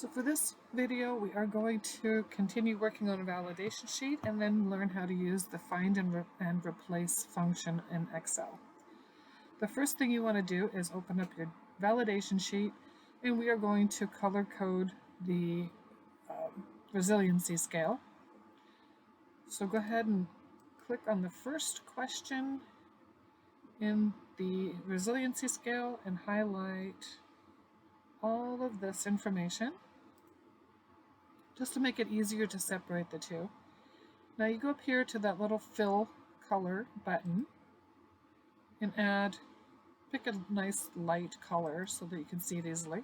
So for this video, we are going to continue working on a validation sheet and then learn how to use the find and replace function in Excel. The first thing you want to do is open up your validation sheet, and we are going to color code the resiliency scale. So go ahead and click on the first question in the resiliency scale and highlight all of this information, just to make it easier to separate the two. Now you go up here to that little fill color button and pick a nice light color so that you can see it easily.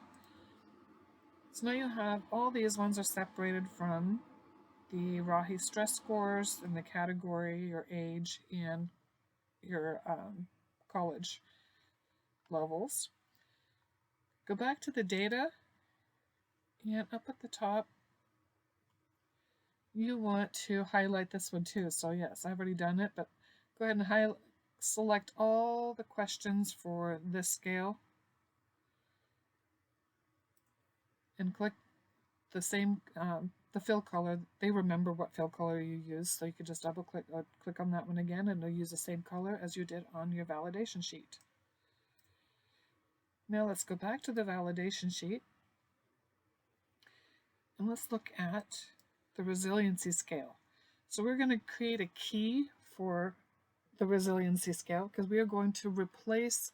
So now you have all these ones are separated from the Rahi stress scores and the category, your age, and your college levels. Go back to the data, and up at the top you want to highlight this one too. So yes, I've already done it, but go ahead and select all the questions for this scale and click the same the fill color. They remember what fill color you use, so you can just double click or click on that one again, and they'll use the same color as you did on your validation sheet. Now let's go back to the validation sheet and let's look at the resiliency scale. So we're going to create a key for the resiliency scale because we are going to replace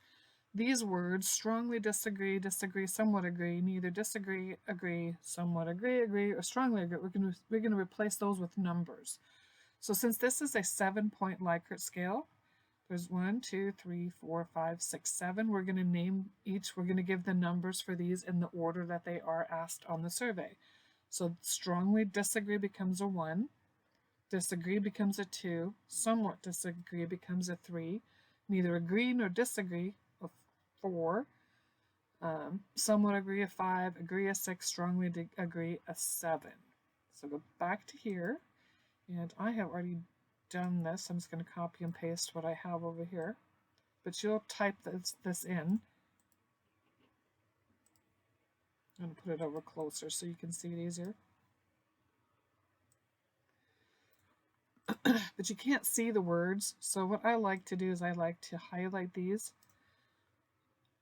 these words: strongly disagree, disagree, somewhat agree, neither disagree, agree, somewhat agree, agree, or strongly agree. We're going to replace those with numbers. So since this is a 7-point Likert scale, there's 1, 2, 3, 4, 5, 6, 7. We're going to name each. We're going to give the numbers for these in the order that they are asked on the survey. So strongly disagree becomes a 1, disagree becomes a 2, somewhat disagree becomes a 3, neither agree nor disagree a 4, somewhat agree a 5, agree a 6, strongly agree a 7. So go back to here, and I have already done this. I'm just going to copy and paste what I have over here, but you'll type this in. I'm going to put it over closer so you can see it easier. But you can't see the words, so what I like to do is I like to highlight these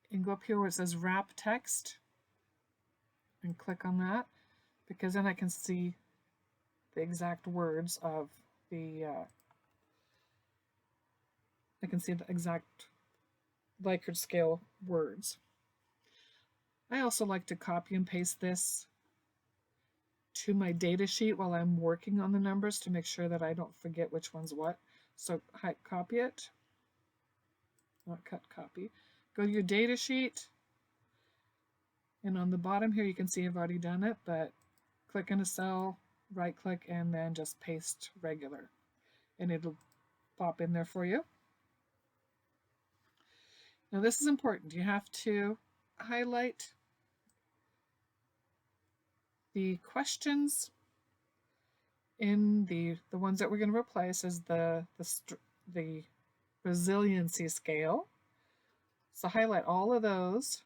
and go up here where it says wrap text and click on that, because then I can see the exact words of the I can see the exact Likert scale words. I also like to copy and paste this to my data sheet while I'm working on the numbers to make sure that I don't forget which one's what. So copy it, not cut, copy. Go to your data sheet, and on the bottom here you can see I've already done it, but click in a cell, right click, and then just paste regular, and it'll pop in there for you. Now this is important. You have to highlight the questions in the ones that we're going to replace as the resiliency scale. So highlight all of those,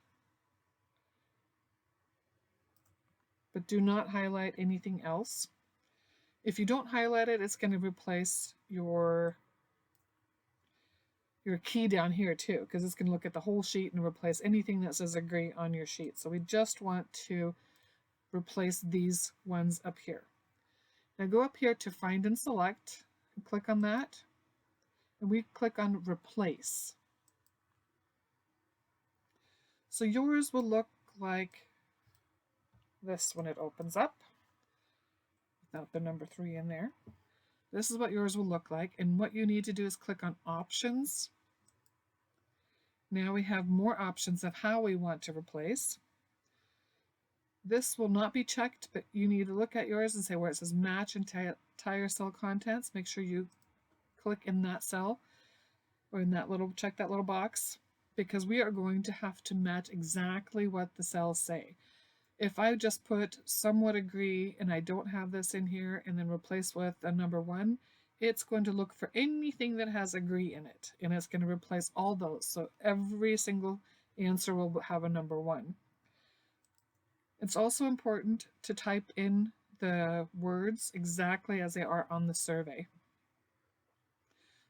but do not highlight anything else. If you don't highlight it, it's going to replace your key down here too, because it's going to look at the whole sheet and replace anything that says agree on your sheet. So we just want to replace these ones up here. Now go up here to find and select, and click on that, and we click on replace. So yours will look like this when it opens up, without the number 3 in there. This is what yours will look like, and what you need to do is click on options. Now we have more options of how we want to replace. This will not be checked, but you need to look at yours and say where it says match entire cell contents. Make sure you click in that cell, or in that little, check that little box, because we are going to have to match exactly what the cells say. If I just put somewhat agree and I don't have this in here and then replace with a number 1, it's going to look for anything that has agree in it, and it's going to replace all those. So every single answer will have a number 1. It's also important to type in the words exactly as they are on the survey.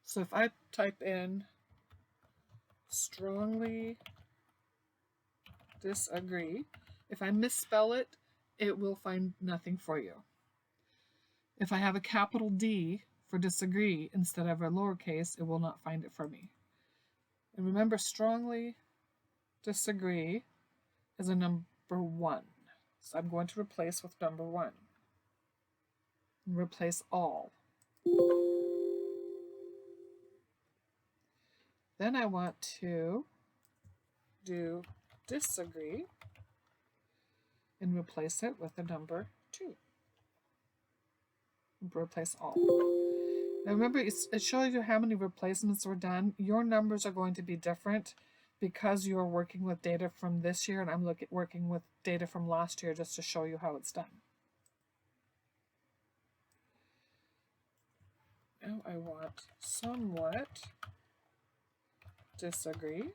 So if I type in strongly disagree, if I misspell it, it will find nothing for you. If I have a capital D for disagree instead of a lowercase, it will not find it for me. And remember, strongly disagree is a number 1. So I'm going to replace with number 1. And replace all. Then I want to do disagree and replace it with a number 2. Replace all. Now remember, it shows you how many replacements were done. Your numbers are going to be different because you are working with data from this year, and I'm working with data from last year just to show you how it's done. Now I want somewhat disagree.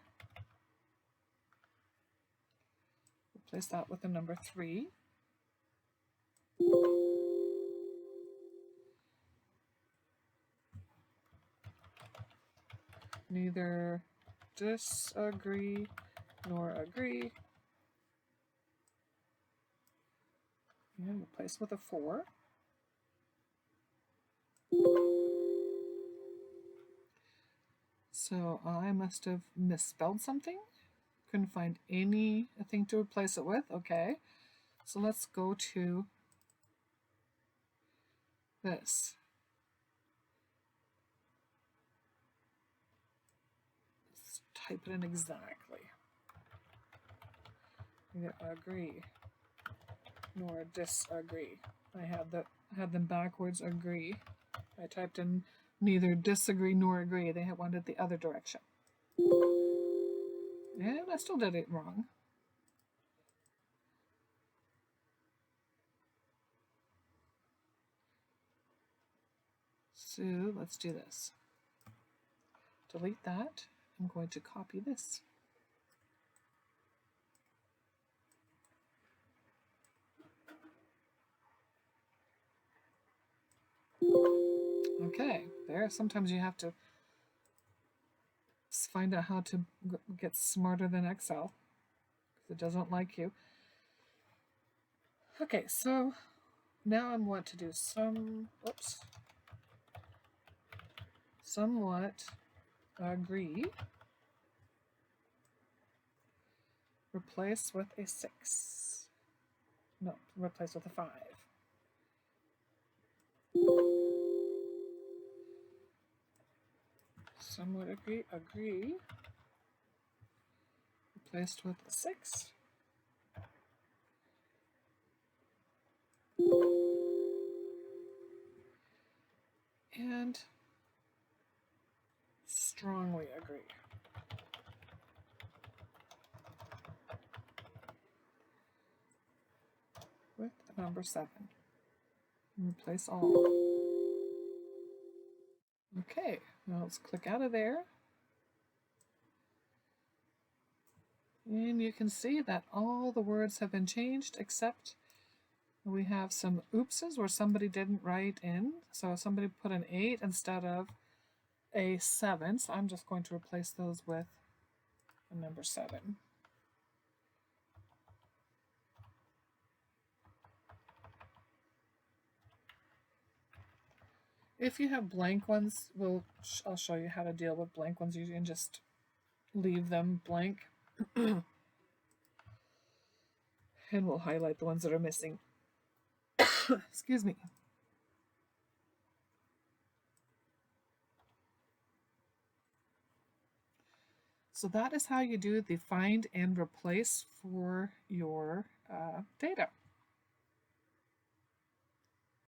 Replace that with a number 3. Neither disagree nor agree. And replace with a 4. So I must have misspelled something. Couldn't find anything to replace it with. Okay, so let's go to this. Let's type it in exactly. Neither agree nor disagree. I had them backwards. Agree. I typed in neither disagree nor agree. They wanted the other direction. And I still did it wrong. So let's do this. Delete that. I'm going to copy this. Okay, there. Sometimes you have to find out how to get smarter than Excel because it doesn't like you. Okay, so now I want to do somewhat agree. Replace with a 6. No, replace with a 5. Somewhat agree. Replaced with a 6. And strongly agree. With a number 7. Replace all. Okay, now let's click out of there. And you can see that all the words have been changed except we have some oopses where somebody didn't write in. So somebody put an 8 instead of a 7. So I'm just going to replace those with a number 7. If you have blank ones, I'll show you how to deal with blank ones. You can just leave them blank. And we'll highlight the ones that are missing. Excuse me. So that is how you do the find and replace for your data.